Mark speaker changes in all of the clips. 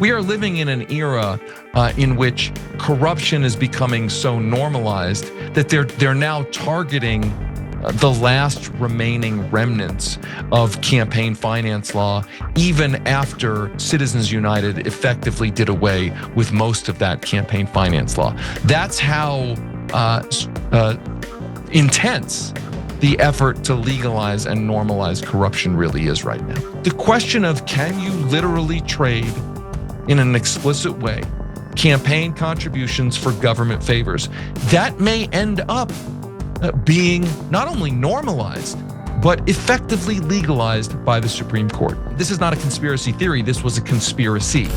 Speaker 1: We are living in an era in which corruption is becoming so normalized that they're now targeting the last remaining remnants of campaign finance law, even after Citizens United effectively did away with most of that campaign finance law. That's how intense the effort to legalize and normalize corruption really is right now. The question of, can you literally trade in an explicit way campaign contributions for government favors? That may end up being not only normalized, but effectively legalized by the Supreme Court. This is not a conspiracy theory, this was a conspiracy.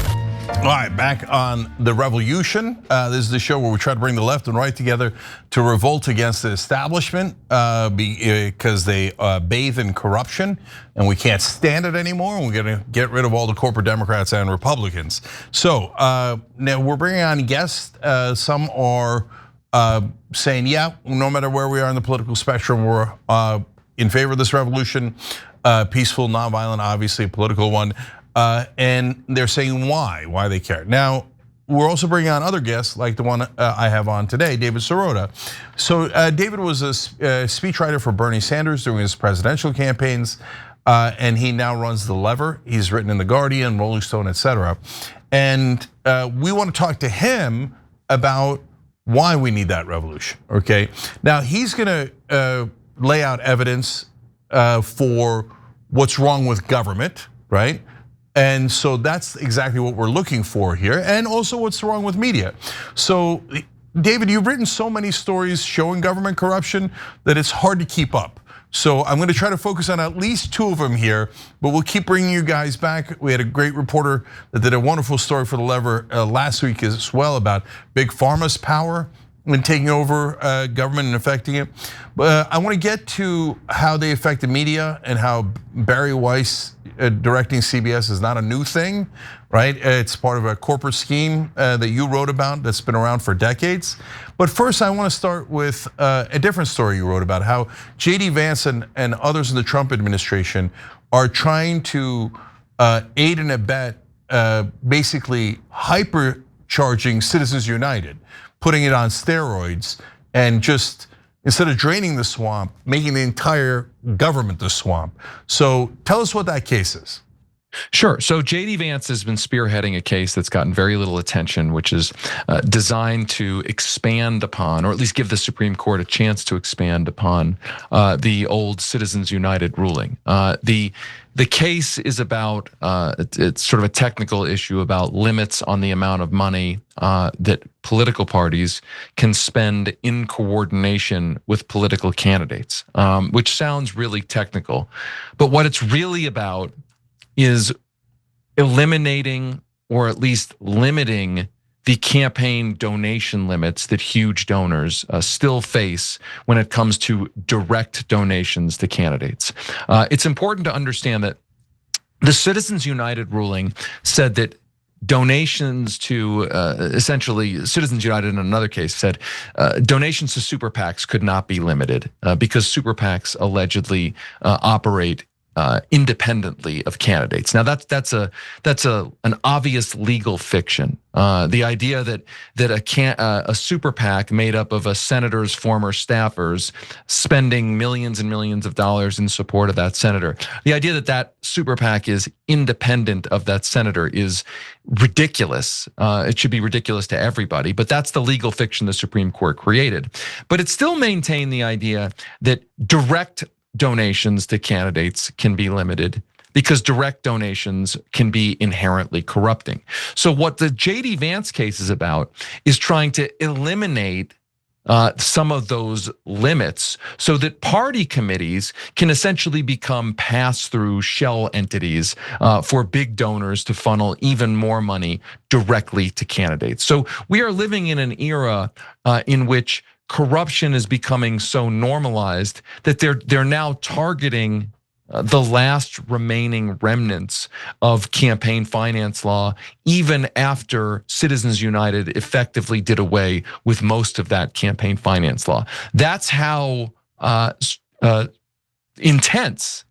Speaker 2: All right, back on The Revolution. This is the show where we try to bring the left and right together to revolt against the establishment because they bathe in corruption and we can't stand it anymore. And we're gonna get rid of all the corporate Democrats and Republicans. So now we're bringing on guests. Some are saying, yeah, no matter where we are in the political spectrum, we're in favor of this revolution. Peaceful, nonviolent, obviously a political one. And they're saying why they care. Now, we're also bringing on other guests like the one I have on today, David Sirota. So David was a speechwriter for Bernie Sanders during his presidential campaigns, and he now runs The Lever. He's written in The Guardian, Rolling Stone, etc. And we want to talk to him about why we need that revolution, okay? Now, he's gonna lay out evidence for what's wrong with government, right? And so that's exactly what we're looking for here, and also what's wrong with media. So, David, you've written so many stories showing government corruption that it's hard to keep up. So I'm gonna try to focus on at least two of them here, but we'll keep bringing you guys back. We had a great reporter that did a wonderful story for The Lever last week as well about Big Pharma's power in taking over government and affecting it. But I wanna get to how they affect the media and how Barry Weiss directing CBS is not a new thing, right? It's part of a corporate scheme that you wrote about that's been around for decades. But first, I want to start with a different story you wrote about how JD Vance and others in the Trump administration are trying to aid and abet basically hypercharging Citizens United, putting it on steroids, and just instead of draining the swamp, making the entire government the swamp. So tell us what that case is.
Speaker 1: Sure. So JD Vance has been spearheading a case that's gotten very little attention, which is designed to expand upon, or at least give the Supreme Court a chance to expand upon the old Citizens United ruling. The case is about, it's sort of a technical issue about limits on the amount of money that political parties can spend in coordination with political candidates, which sounds really technical. But what it's really about is eliminating, or at least limiting, the campaign donation limits that huge donors still face when it comes to direct donations to candidates. It's important to understand that the Citizens United ruling said that donations to essentially Citizens United in another case said donations to super PACs could not be limited because super PACs allegedly operate independently of candidates. Now that's an obvious legal fiction. The idea that a super PAC made up of a senator's former staffers spending millions and millions of dollars in support of that senator, the idea that super PAC is independent of that senator is ridiculous. It should be ridiculous to everybody, but that's the legal fiction the Supreme Court created. But it still maintained the idea that direct donations to candidates can be limited because direct donations can be inherently corrupting. So what the JD Vance case is about is trying to eliminate some of those limits so that party committees can essentially become pass-through shell entities for big donors to funnel even more money directly to candidates. So we are living in an era in which corruption is becoming so normalized that they're now targeting the last remaining remnants of campaign finance law, even after Citizens United effectively did away with most of that campaign finance law. That's how intense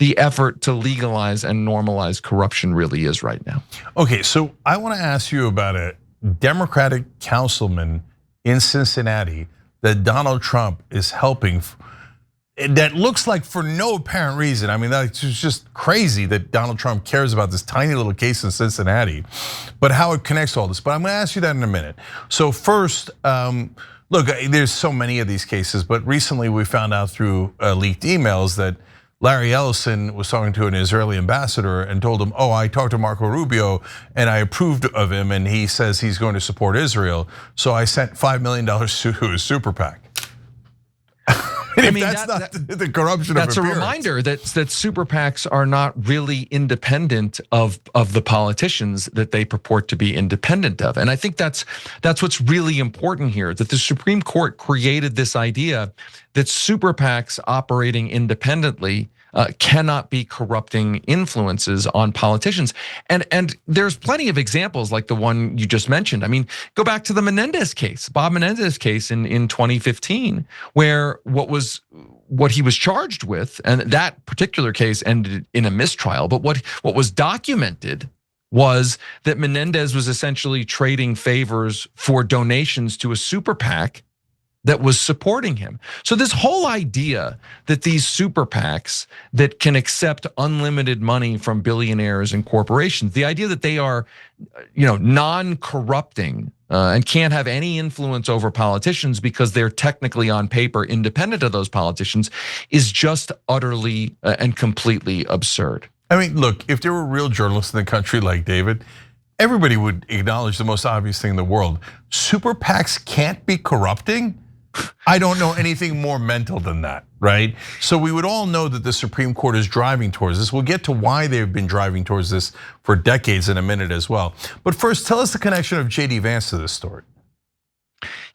Speaker 1: the effort to legalize and normalize corruption really is right now.
Speaker 2: Okay, so I want to ask you about a Democratic councilman in Cincinnati that Donald Trump is helping. That looks like for no apparent reason. I mean, that's just crazy that Donald Trump cares about this tiny little case in Cincinnati, but how it connects to all this. But I'm going to ask you that in a minute. So first, look, there's so many of these cases, but recently we found out through leaked emails that Larry Ellison was talking to an Israeli ambassador and told him, I talked to Marco Rubio and I approved of him and he says he's going to support Israel. So I sent $5 million to his super PAC. I mean, that's not the corruption of appearance.
Speaker 1: That's a reminder that super PACs are not really independent of the politicians that they purport to be independent of. And I think that's what's really important here, that the Supreme Court created this idea that super PACs operating independently cannot be corrupting influences on politicians. And there's plenty of examples like the one you just mentioned. I mean, go back to the Menendez case, Bob Menendez case in 2015, where what he was charged with, and that particular case ended in a mistrial, but what was documented was that Menendez was essentially trading favors for donations to a super PAC that was supporting him. So this whole idea that these super PACs that can accept unlimited money from billionaires and corporations, the idea that they are, non-corrupting and can't have any influence over politicians because they're technically on paper independent of those politicians, is just utterly and completely absurd.
Speaker 2: I mean, look, if there were real journalists in the country like David, everybody would acknowledge the most obvious thing in the world. Super PACs can't be corrupting? I don't know anything more mental than that, right? So we would all know that the Supreme Court is driving towards this. We'll get to why they've been driving towards this for decades in a minute as well. But first, tell us the connection of JD Vance to this story.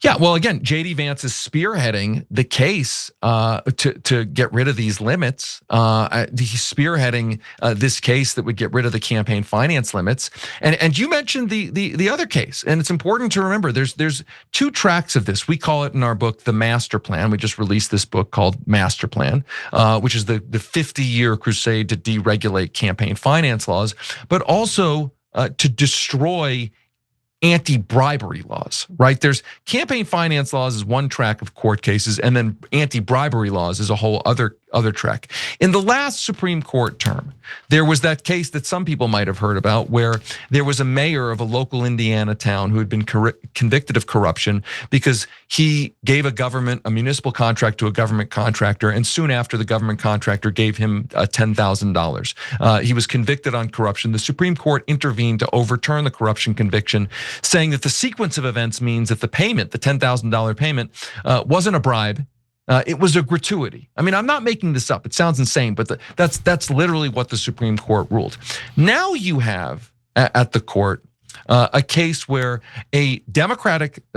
Speaker 1: Yeah, well, again, JD Vance is spearheading the case to get rid of these limits. He's spearheading this case that would get rid of the campaign finance limits. And you mentioned the other case, and it's important to remember there's two tracks of this. We call it in our book the Master Plan. We just released this book called Master Plan, which is the 50-year crusade to deregulate campaign finance laws, but also to destroy anti-bribery laws, right? There's campaign finance laws is one track of court cases, and then anti-bribery laws is a whole other track. In the last Supreme Court term, there was that case that some people might have heard about where there was a mayor of a local Indiana town who had been convicted of corruption because he gave a municipal contract to a government contractor, and soon after the government contractor gave him $10,000. He was convicted on corruption. The Supreme Court intervened to overturn the corruption conviction, saying that the sequence of events means that the payment, the $10,000 payment, wasn't a bribe. It was a gratuity. I mean, I'm not making this up. It sounds insane, but that's literally what the Supreme Court ruled. Now you have at the court a case where a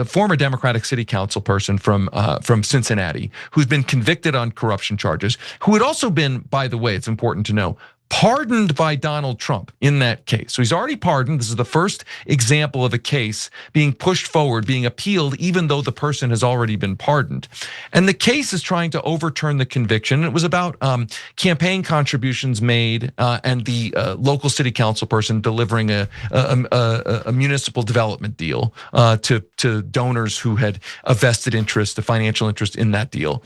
Speaker 1: former Democratic city council person from Cincinnati, who's been convicted on corruption charges, who had also been, by the way, it's important to know, pardoned by Donald Trump in that case. So he's already pardoned. This is the first example of a case being pushed forward, being appealed, even though the person has already been pardoned. And the case is trying to overturn the conviction. It was about campaign contributions made and the local city council person delivering a municipal development deal to donors who had a vested interest, a financial interest in that deal.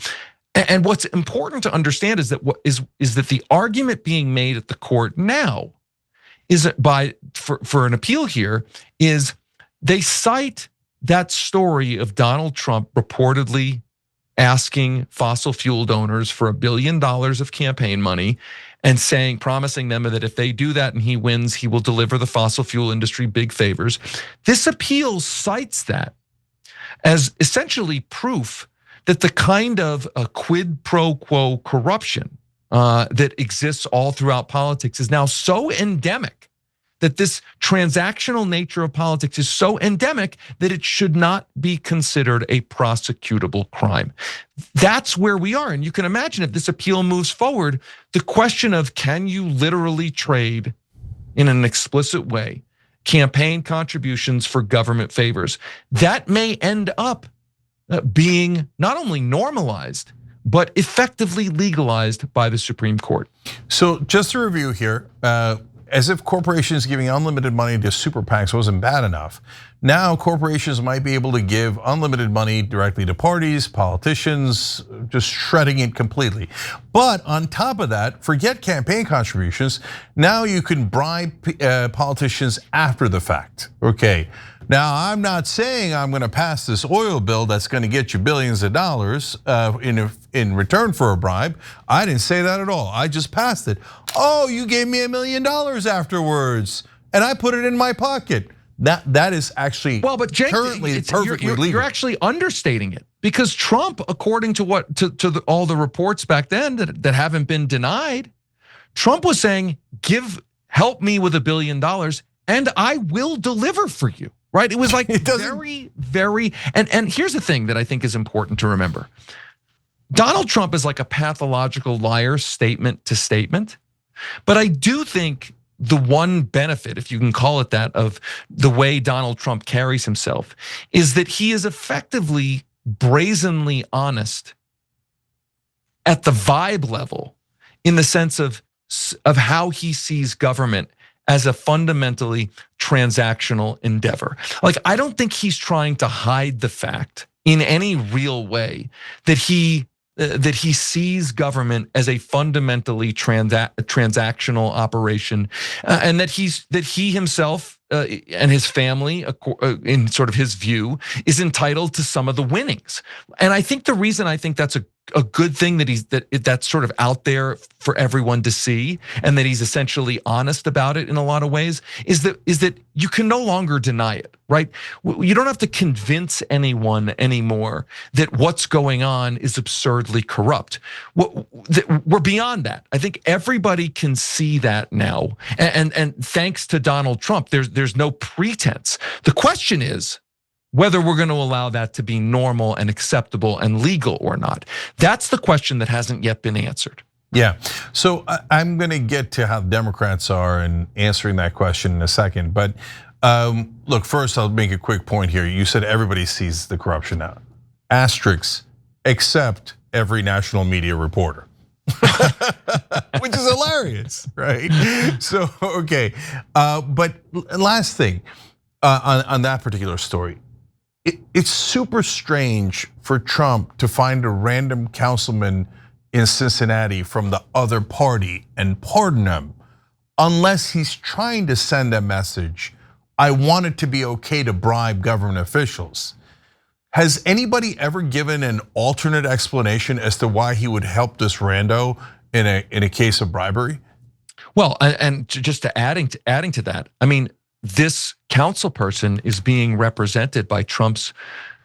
Speaker 1: And what's important to understand is that that the argument being made at the court now is for an appeal here is they cite that story of Donald Trump reportedly asking fossil fuel donors for $1 billion of campaign money and promising them that if they do that and he wins, he will deliver the fossil fuel industry big favors. This appeal cites that as essentially proof that the kind of a quid pro quo corruption that exists all throughout politics is now so endemic, that this transactional nature of politics is so endemic that it should not be considered a prosecutable crime. That's where we are. And you can imagine if this appeal moves forward, the question of can you literally trade in an explicit way campaign contributions for government favors, that may end up being not only normalized, but effectively legalized by the Supreme Court.
Speaker 2: So just to review here, as if corporations giving unlimited money to super PACs wasn't bad enough, now corporations might be able to give unlimited money directly to parties, politicians, just shredding it completely. But on top of that, forget campaign contributions, now you can bribe politicians after the fact, okay? Now, I'm not saying I'm gonna pass this oil bill that's gonna get you billions of dollars in return for a bribe. I didn't say that at all, I just passed it. Oh, you gave me $1 million afterwards, and I put it in my pocket. That is actually currently perfectly legal.
Speaker 1: You're actually understating it, because Trump, according to all the reports back then that haven't been denied, Trump was saying, help me with $1 billion and I will deliver for you, right? It was like very, and here's the thing that I think is important to remember. Donald Trump is like a pathological liar, statement to statement, but I do think the one benefit, if you can call it that, of the way Donald Trump carries himself is that he is effectively brazenly honest at the vibe level, in the sense of how he sees government as a fundamentally transactional endeavor. Like, I don't think he's trying to hide the fact in any real way that he sees government as a fundamentally transactional operation, and that he himself and his family, in sort of his view, is entitled to some of the winnings. And I think the reason I think that's a good thing that's sort of out there for everyone to see, and that he's essentially honest about it in a lot of ways, is that you can no longer deny it, right? You don't have to convince anyone anymore that what's going on is absurdly corrupt. We're beyond that. I think everybody can see that now, and thanks to Donald Trump, there's no pretense. The question is whether we're going to allow that to be normal and acceptable and legal or not. That's the question that hasn't yet been answered.
Speaker 2: Yeah, so I'm going to get to how Democrats are in answering that question in a second. But look, first I'll make a quick point here. You said everybody sees the corruption now. Asterisks, except every national media reporter. Which is hilarious, right? So, okay, but last thing on that particular story. It's super strange for Trump to find a random councilman in Cincinnati from the other party and pardon him, unless he's trying to send a message, I want it to be okay to bribe government officials. Has anybody ever given an alternate explanation as to why he would help this rando in a case of bribery?
Speaker 1: Well, and just to adding to that, I mean, this council person is being represented by Trump's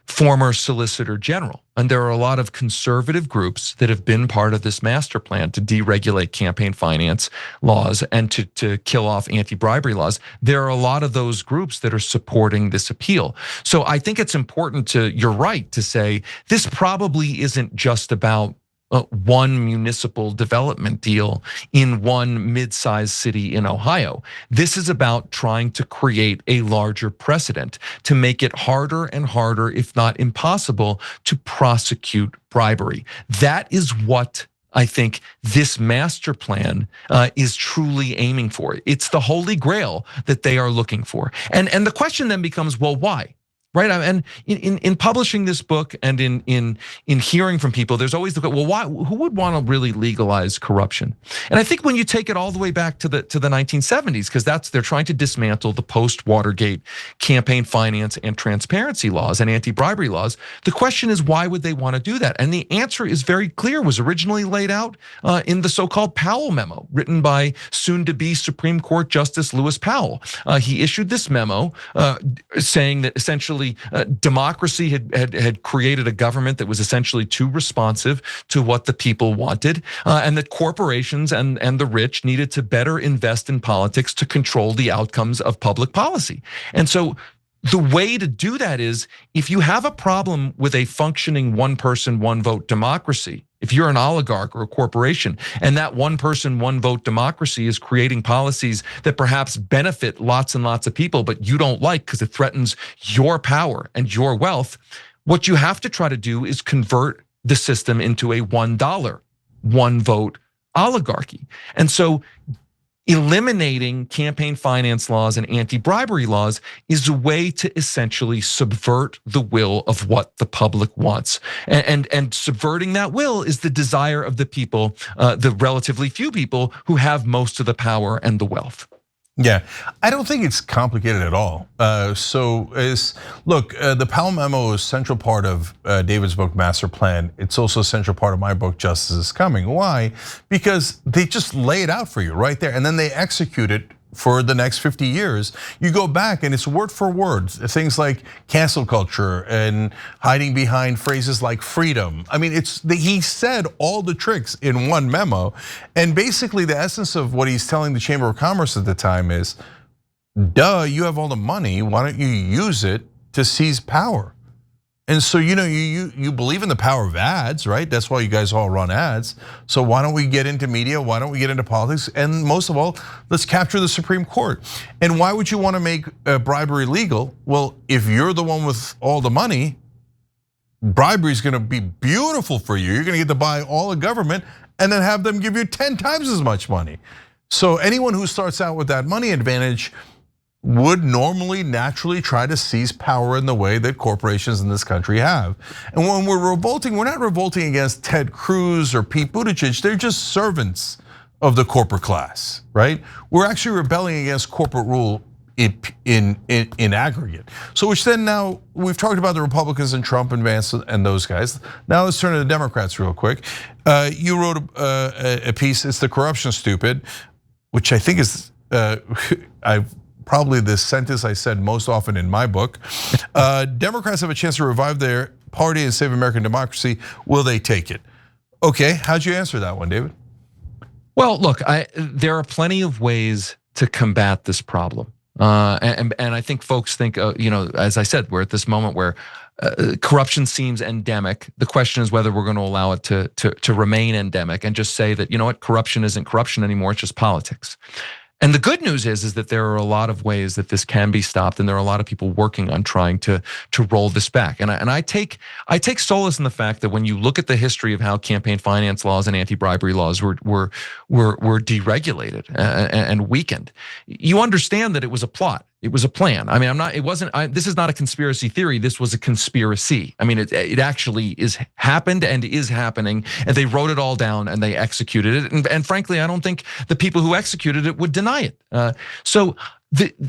Speaker 1: former Solicitor General. And there are a lot of conservative groups that have been part of this master plan to deregulate campaign finance laws and to kill off anti-bribery laws. There are a lot of those groups that are supporting this appeal. So I think it's important you're right to say, this probably isn't just about one municipal development deal in one mid-sized city in Ohio. This is about trying to create a larger precedent to make it harder and harder, if not impossible, to prosecute bribery. That is what I think this master plan is truly aiming for. It's the holy grail that they are looking for. And the question then becomes, well, why? Right, and in publishing this book and in hearing from people, there's always the well, why? Who would want to really legalize corruption? And I think when you take it all the way back to the 1970s, because they're trying to dismantle the post-Watergate campaign finance and transparency laws and anti-bribery laws. The question is, why would they want to do that? And the answer is very clear. Was originally laid out in the so-called Powell memo, written by soon-to-be Supreme Court Justice Lewis Powell. He issued this memo saying that essentially democracy had created a government that was essentially too responsive to what the people wanted, and that corporations and the rich needed to better invest in politics to control the outcomes of public policy. And so the way to do that is, if you have a problem with a functioning one person, one vote democracy, if you're an oligarch or a corporation and that one person, one vote democracy is creating policies that perhaps benefit lots and lots of people, but you don't like because it threatens your power and your wealth, what you have to try to do is convert the system into a $1, one vote oligarchy. And so eliminating campaign finance laws and anti-bribery laws is a way to essentially subvert the will of what the public wants. And subverting that will is the desire of the people, the relatively few people who have most of the power and the wealth.
Speaker 2: Yeah, I don't think it's complicated at all. Look, the Powell memo is a central part of David's book, Master Plan. It's also a central part of my book, Justice is Coming. Why? Because they just lay it out for you right there, and then they execute it for the next 50 years. You go back and it's word for word, things like cancel culture and hiding behind phrases like freedom. I mean, he said all the tricks in one memo. And basically the essence of what he's telling the Chamber of Commerce at the time is, duh, you have all the money, why don't you use it to seize power? And so, you believe in the power of ads, right? That's why you guys all run ads. So why don't we get into media? Why don't we get into politics? And most of all, let's capture the Supreme Court. And why would you want to make bribery legal? Well, if you're the one with all the money, bribery is going to be beautiful for you. You're going to get to buy all the government and then have them give you 10 times as much money. So anyone who starts out with that money advantage would normally naturally try to seize power in the way that corporations in this country have. And when we're revolting, we're not revolting against Ted Cruz or Pete Buttigieg. They're just servants of the corporate class, right? We're actually rebelling against corporate rule in aggregate. So which then now, we've talked about the Republicans and Trump and Vance and those guys. Now let's turn to the Democrats real quick. You wrote a piece, it's the corruption stupid, which I think is, probably the sentence I said most often in my book. Democrats have a chance to revive their party and save American democracy. Will they take it? Okay, how'd you answer that one, David?
Speaker 1: Well, look, there are plenty of ways to combat this problem. And I think folks think, as I said, we're at this moment where corruption seems endemic. The question is whether we're going to allow it to remain endemic and just say that, corruption isn't corruption anymore, it's just politics. And the good news is that there are a lot of ways that this can be stopped, and there are a lot of people working on trying to roll this back. And I take solace in the fact that when you look at the history of how campaign finance laws and anti-bribery laws were deregulated and weakened, you understand that it was a plot. It was a plan. I mean, this is not a conspiracy theory. This was a conspiracy. I mean, it actually happened and is happening, and they wrote it all down and they executed it. And frankly, I don't think the people who executed it would deny it. So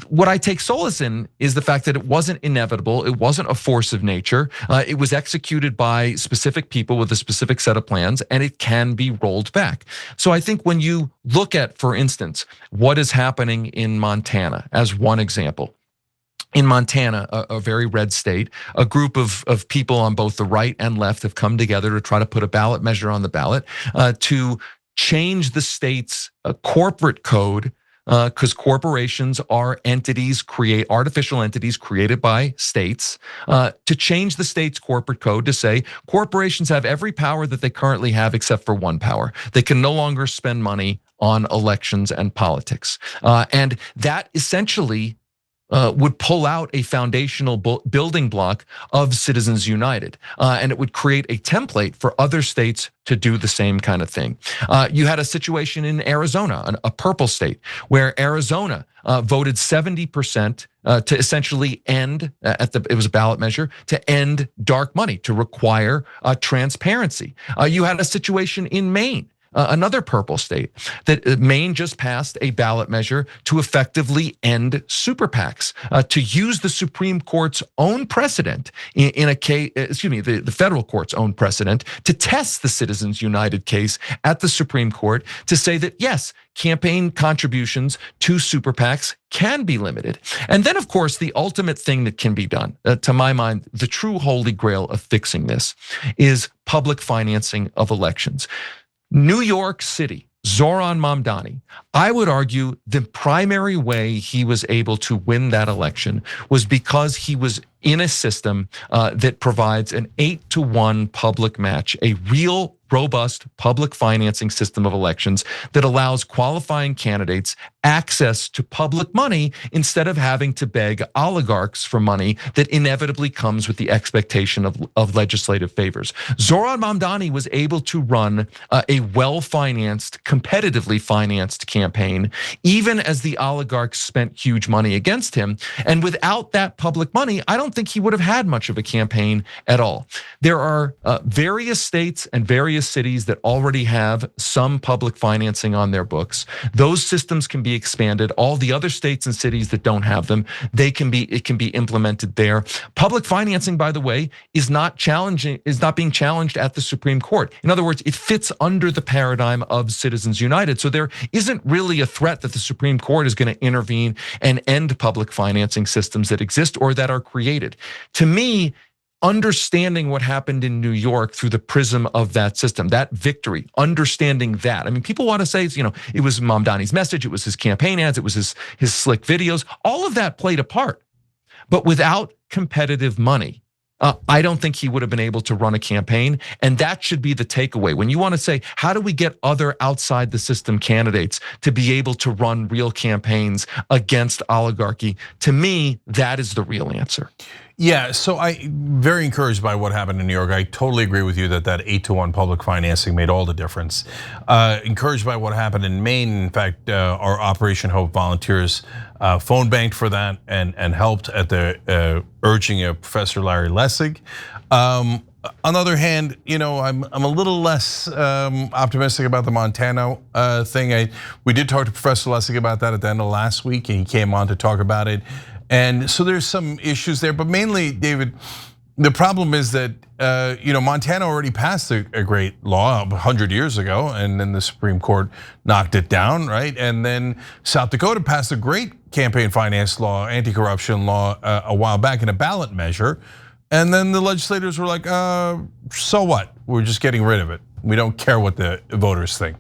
Speaker 1: what I take solace in is the fact that it wasn't inevitable. It wasn't a force of nature. It was executed by specific people with a specific set of plans, and it can be rolled back. So I think when you look at, for instance, what is happening in Montana as one example. In Montana, a very red state, a group of people on both the right and left have come together to try to put a ballot measure on the ballot to change the state's corporate code, because corporations are artificial entities created by states, to change the state's corporate code to say corporations have every power that they currently have except for one power. They can no longer spend money on elections and politics. And that essentially would pull out a foundational building block of Citizens United. And it would create a template for other states to do the same kind of thing. You had a situation in Arizona, a purple state, where Arizona voted 70% to essentially end, it was a ballot measure, to end dark money, to require transparency. You had a situation in Maine, another purple state, that Maine just passed a ballot measure to effectively end super PACs, to use the Supreme Court's own precedent in a case, the federal court's own precedent to test the Citizens United case at the Supreme Court to say that yes, campaign contributions to super PACs can be limited. And then, of course, the ultimate thing that can be done, to my mind, the true holy grail of fixing this is public financing of elections. New York City, Zoran Mamdani, I would argue the primary way he was able to win that election was because he was in a system that provides an 8-to-1 public match, a real robust public financing system of elections that allows qualifying candidates access to public money instead of having to beg oligarchs for money that inevitably comes with the expectation of legislative favors. Zoran Mamdani was able to run a well-financed, competitively financed campaign, even as the oligarchs spent huge money against him. And without that public money, I don't think he would have had much of a campaign at all. There are various states and various cities that already have some public financing on their books. Those systems can be expanded. All the other states and cities that don't have them, it can be implemented there. Public financing, by the way, is not being challenged at the Supreme Court. In other words, it fits under the paradigm of Citizens United. So there isn't really a threat that the Supreme Court is going to intervene and end public financing systems that exist or that are created. To me, understanding what happened in New York through the prism of that system, that victory, understanding that. I mean, people want to say, it was Mamdani's message, it was his campaign ads, it was his slick videos. All of that played a part. But without competitive money, I don't think he would have been able to run a campaign. And that should be the takeaway. When you want to say, how do we get other outside the system candidates to be able to run real campaigns against oligarchy? To me, that is the real answer.
Speaker 2: Yeah, so I'm very encouraged by what happened in New York. I totally agree with you that 8-to-1 public financing made all the difference. Encouraged by what happened in Maine. In fact, our Operation Hope volunteers phone banked for that and helped at the urging of Professor Larry Lessig. On the other hand, I'm a little less optimistic about the Montana thing. We did talk to Professor Lessig about that at the end of last week, and he came on to talk about it. And so there's some issues there, but mainly, David, the problem is that Montana already passed a great law 100 years ago, and then the Supreme Court knocked it down, right? And then South Dakota passed a great campaign finance law, anti-corruption law a while back in a ballot measure. And then the legislators were like, so what? We're just getting rid of it. We don't care what the voters think.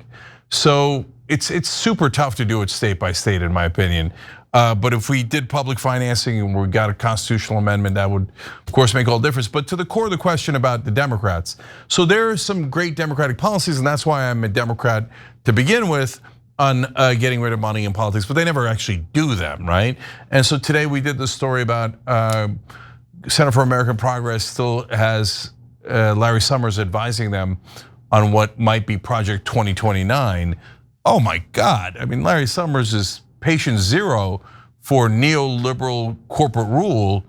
Speaker 2: So it's super tough to do it state by state, in my opinion. But if we did public financing and we got a constitutional amendment, that would, of course, make all the difference. But to the core of the question about the Democrats, so there are some great Democratic policies, and that's why I'm a Democrat to begin with on getting rid of money in politics, but they never actually do them, right? And so today we did this story about Center for American Progress still has Larry Summers advising them on what might be Project 2029. Oh my God, I mean, Larry Summers is patient zero for neoliberal corporate rule.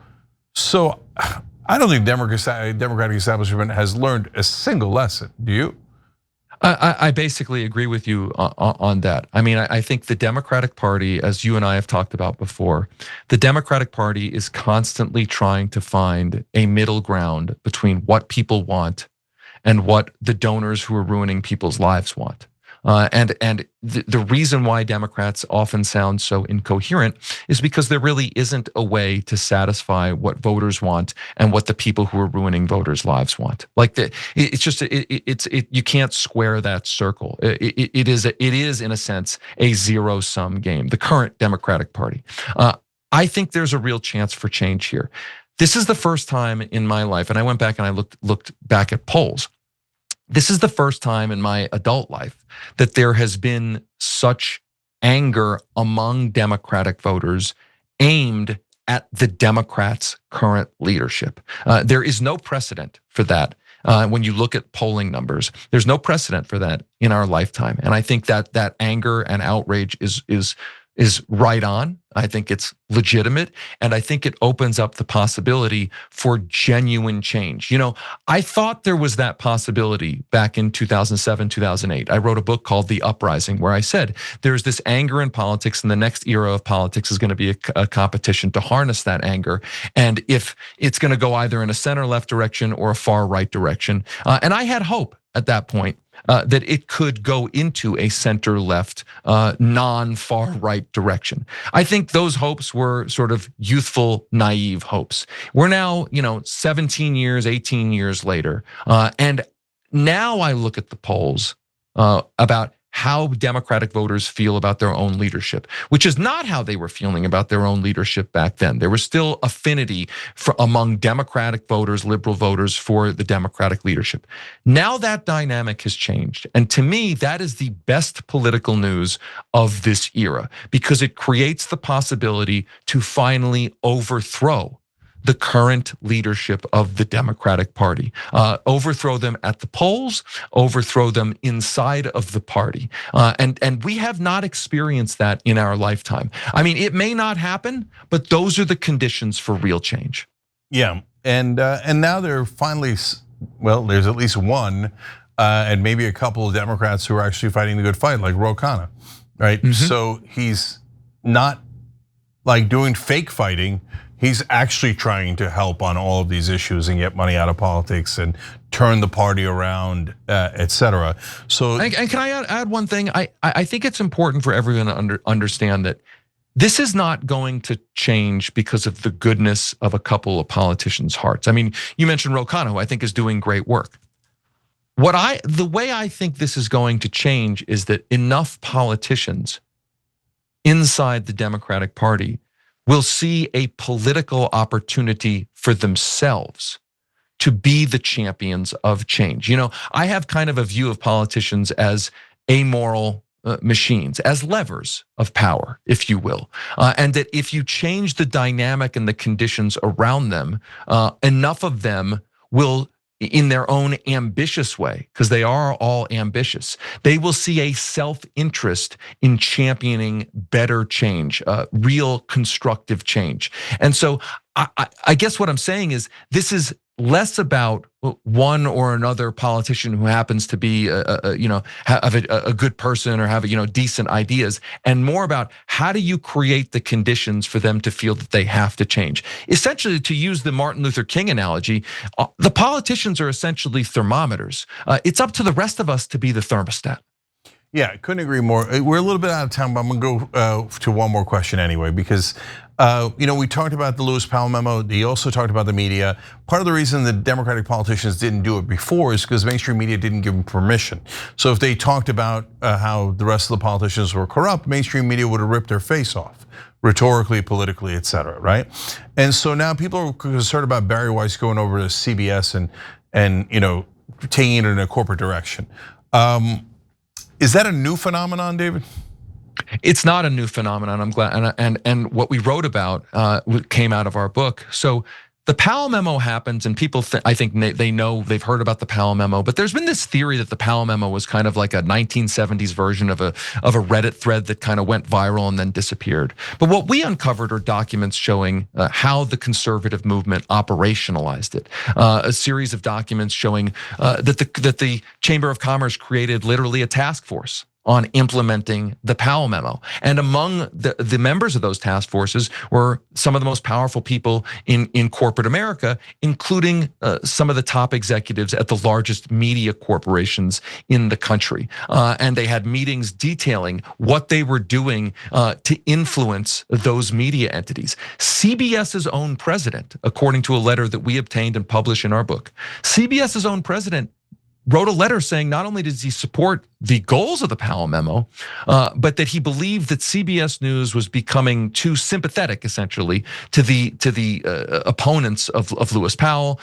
Speaker 2: So I don't think Democratic establishment has learned a single lesson. Do you?
Speaker 1: I basically agree with you on that. I mean, I think the Democratic Party, as you and I have talked about before, the Democratic Party is constantly trying to find a middle ground between what people want and what the donors who are ruining people's lives want. And the reason why Democrats often sound so incoherent is because there really isn't a way to satisfy what voters want and what the people who are ruining voters' lives want. Like you can't square that circle. It is in a sense a zero-sum game. The current Democratic Party. I think there's a real chance for change here. This is the first time in my life, and I went back and I looked back at polls. This is the first time in my adult life that there has been such anger among Democratic voters aimed at the Democrats' current leadership. There is no precedent for that. When you look at polling numbers, there's no precedent for that in our lifetime. And I think that anger and outrage is right on. I think it's legitimate, and I think it opens up the possibility for genuine change. I thought there was that possibility back in 2007, 2008. I wrote a book called The Uprising, where I said there's this anger in politics, and the next era of politics is going to be a competition to harness that anger. And if it's going to go either in a center-left direction or a far-right direction, and I had hope at that point that it could go into a center-left, non-far-right direction. I think those hopes were sort of youthful, naive hopes. We're now, 17 years, 18 years later, and now I look at the polls about how Democratic voters feel about their own leadership, which is not how they were feeling about their own leadership back then. There was still affinity among Democratic voters, liberal voters, for the Democratic leadership. Now that dynamic has changed. And to me, that is the best political news of this era, because it creates the possibility to finally overthrow the current leadership of the Democratic Party, overthrow them at the polls, overthrow them inside of the party. And we have not experienced that in our lifetime. I mean, it may not happen, but those are the conditions for real change.
Speaker 2: Yeah, and now they're finally, well, there's at least one, and maybe a couple of Democrats who are actually fighting the good fight, like Ro Khanna, right? Mm-hmm. So he's not like doing fake fighting. He's actually trying to help on all of these issues and get money out of politics and turn the party around, et cetera. So,
Speaker 1: and can I add one thing? I think it's important for everyone to understand that this is not going to change because of the goodness of a couple of politicians' hearts. I mean, you mentioned Ro Khanna, who I think is doing great work. The way I think this is going to change is that enough politicians inside the Democratic Party will see a political opportunity for themselves to be the champions of change. You know, I have kind of a view of politicians as amoral machines, as levers of power, if you will. And that if you change the dynamic and the conditions around them, enough of them will, in their own ambitious way, because they are all ambitious, they will see a self-interest in championing better change, real constructive change. And so I guess what I'm saying is this is less about one or another politician who happens to be, have a good person or have, decent ideas, and more about how do you create the conditions for them to feel that they have to change. Essentially, to use the Martin Luther King analogy, the politicians are essentially thermometers. It's up to the rest of us to be the thermostat.
Speaker 2: Yeah, I couldn't agree more. We're a little bit out of time, but I'm gonna go to one more question anyway, because we talked about the Lewis Powell memo. He also talked about the media. Part of the reason the Democratic politicians didn't do it before is because mainstream media didn't give them permission. So if they talked about how the rest of the politicians were corrupt, mainstream media would have ripped their face off, rhetorically, politically, et cetera, right? And so now people are concerned about Barry Weiss going over to CBS and taking it in a corporate direction. Is that a new phenomenon, David?
Speaker 1: It's not a new phenomenon. I'm glad, and what we wrote about came out of our book. So the Powell memo happens, and people, I think they know, they've heard about the Powell memo, but there's been this theory that the Powell memo was kind of like a 1970s version of a Reddit thread that kind of went viral and then disappeared. But what we uncovered are documents showing how the conservative movement operationalized it. A series of documents showing that the Chamber of Commerce created literally a task force on implementing the Powell memo. And among the members of those task forces were some of the most powerful people in corporate America, including some of the top executives at the largest media corporations in the country. And they had meetings detailing what they were doing to influence those media entities. CBS's own president, according to a letter that we obtained and published in our book, CBS's own president wrote a letter saying not only does he support the goals of the Powell memo, but that he believed that CBS News was becoming too sympathetic, essentially, to the opponents of Lewis Powell,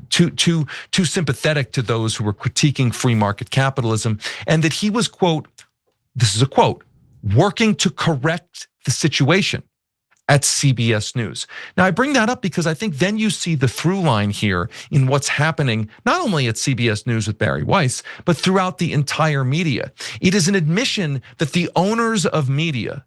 Speaker 1: too sympathetic to those who were critiquing free market capitalism, and that he was, quote, this is a quote, working to correct the situation at CBS News. Now, I bring that up because I think then you see the through line here in what's happening, not only at CBS News with Barry Weiss, but throughout the entire media. It is an admission that the owners of media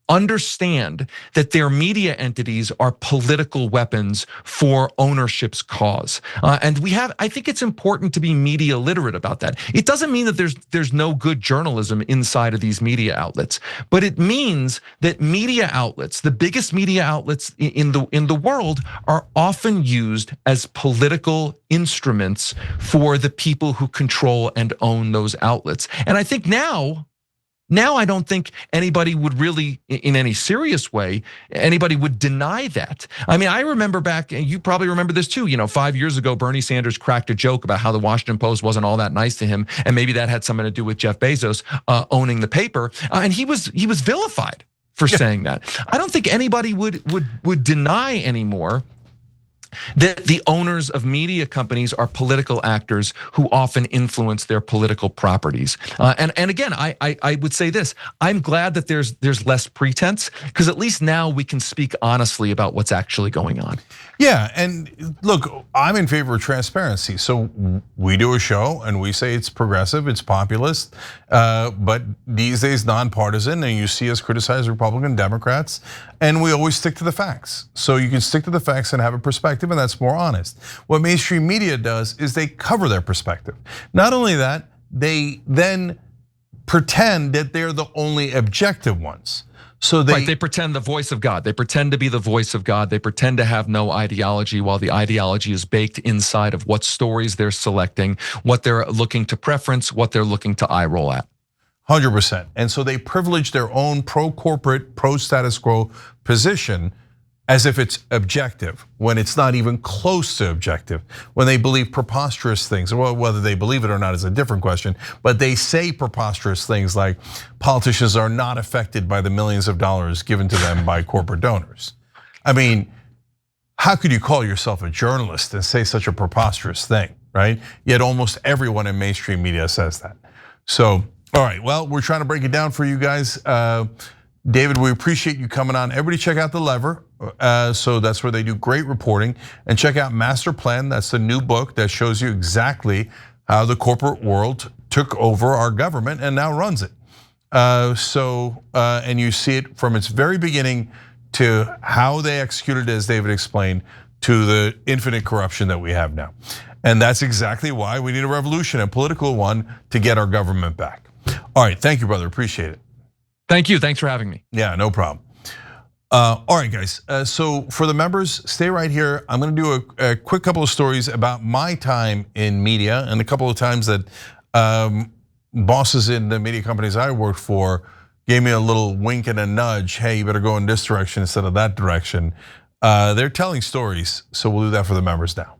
Speaker 1: understand that their media entities are political weapons for ownership's cause. And I think it's important to be media literate about that. It doesn't mean that there's no good journalism inside of these media outlets, but it means that media outlets, the biggest media outlets in the world, are often used as political instruments for the people who control and own those outlets. And I think now Now I don't think anybody would really, in any serious way, anybody would deny that. I mean, I remember back, and you probably remember this too, 5 years ago, Bernie Sanders cracked a joke about how the Washington Post wasn't all that nice to him, and maybe that had something to do with Jeff Bezos owning the paper, and he was vilified for saying that. I don't think anybody would deny anymore that the owners of media companies are political actors who often influence their political properties. And again, I would say this: I'm glad that there's less pretense, because at least now we can speak honestly about what's actually going on.
Speaker 2: Yeah, and look, I'm in favor of transparency. So we do a show and we say it's progressive, it's populist, but these days nonpartisan, and you see us criticize Republican Democrats, and we always stick to the facts. So you can stick to the facts and have a perspective, and that's more honest. What mainstream media does is they cover their perspective. Not only that, they then pretend that they're the only objective ones. So
Speaker 1: they pretend the voice of God. They pretend to be the voice of God. They pretend to have no ideology, while the ideology is baked inside of what stories they're selecting, what they're looking to preference, what they're looking to eye roll at.
Speaker 2: 100%. And so they privilege their own pro-corporate, pro-status quo position as if it's objective, when it's not even close to objective, when they believe preposterous things. Well, whether they believe it or not is a different question, but they say preposterous things like politicians are not affected by the millions of dollars given to them by corporate donors. I mean, how could you call yourself a journalist and say such a preposterous thing, right? Yet almost everyone in mainstream media says that. So, all right, well, we're trying to break it down for you guys. David, we appreciate you coming on. Everybody check out The Lever. So that's where they do great reporting. And check out Master Plan. That's the new book that shows you exactly how the corporate world took over our government and now runs it. And you see it from its very beginning to how they executed, as David explained, to the infinite corruption that we have now. And that's exactly why we need a revolution, a political one, to get our government back. All right, thank you, brother, appreciate it.
Speaker 1: Thank you, thanks for having me.
Speaker 2: Yeah, no problem. All right, guys, so for the members, stay right here. I'm gonna do a quick couple of stories about my time in media and a couple of times that bosses in the media companies I worked for gave me a little wink and a nudge. Hey, you better go in this direction instead of that direction. They're telling stories, so we'll do that for the members now.